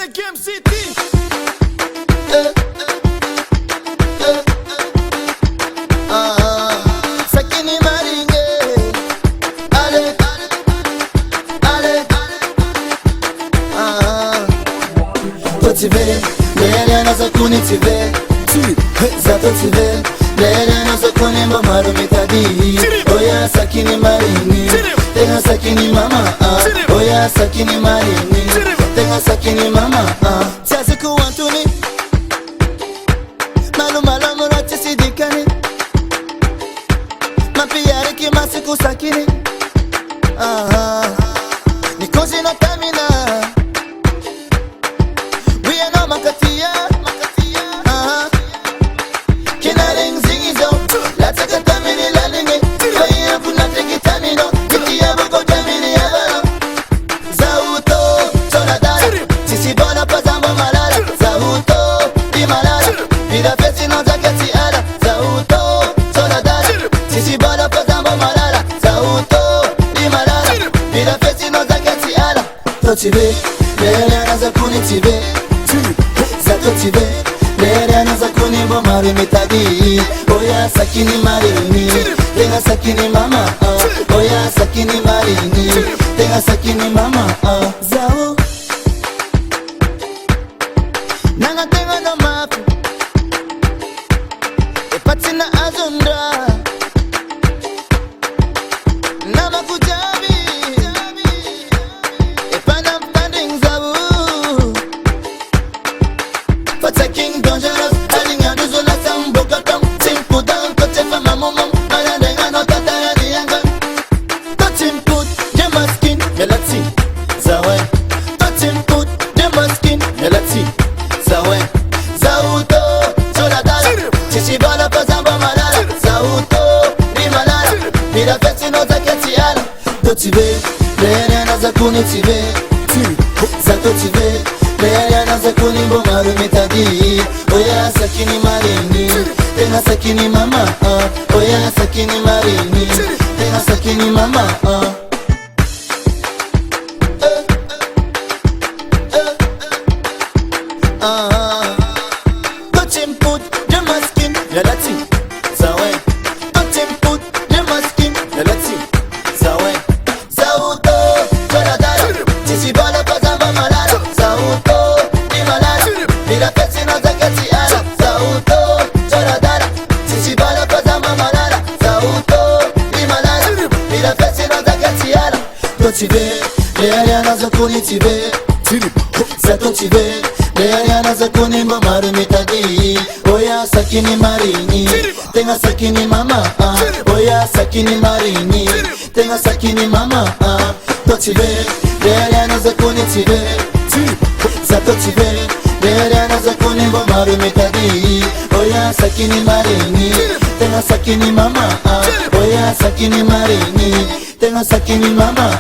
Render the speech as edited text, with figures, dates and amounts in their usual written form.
Panic MCT. Sakini maringe, ale, ale, totive, lele nazo kunitive, zato tive, lele nazo kunimba marumitabi. Oya sakini maringe, tenga sakini mama, oya sakini maringe, tenga sakini mama. Siaziku wantuni, malu malamu rati sidikani. Mapiare ki masiku sakini, nikozi no tamina, we no makatia, kinaring zingizo, lataka tamini lalinge, faya kuna teki tamino, kitia buko tamini yabalo, zauto, tonadara, sisi bona pazamba malala, zauto, di malala, vida fesi no zakati ala, zauto, tonadara, sisi bona pazamba malala, zauto, di malala, vida fesi no zakati ala, tochibe, lele anaza kunitibe, zatotibe, lele anaza kunimbo marumitabi. Oya sakini marini, tenga sakini mama, oya sakini marini, tenga sakini mama, zao nanga tenga no mapi, epatina azundra, nama kujabi, epana standing zabu, for taking dangerous, adding a duzola samboka tam, simple down, touch it for my mom, maladenga no tatara dianga, touch him put, jema skin, melati, zawe, touch him put, jema skin, melati, zawe, zauto, tonadala, sisi bala pazamba malala, zauto, di malala, vida fesi no zaketi ala, totibe, lele naza kunitibe, zatotibe, lele naza kunimbo marumitabi. Oya sakini marini, tenga sakini mama, oya sakini marini, tenga sakini mama, touch him put, jema skin, melati, zawe, touch him put, jema skin, melati, zawe, zauto, tonadala, sisi bala pazamba malala, zauto, di malala, vida fesi no zakati ala, zauto, tonadala, sisi bala pazamba malala, zauto, di malala, vida fesi no zakati ala, totibe, lele anazo kunitibe, zatotibe, lele anazo kunimba marumitabi. Oya sakini marini, tenga sakini mama, oya sakini marini, tenga sakini mama, totibe, lele anazo kunitibe, zatotibe, lele anazo kunimba marumitabi. Oya sakini marini, tenga sakini mama, oya sakini marini, tenga sakini mama,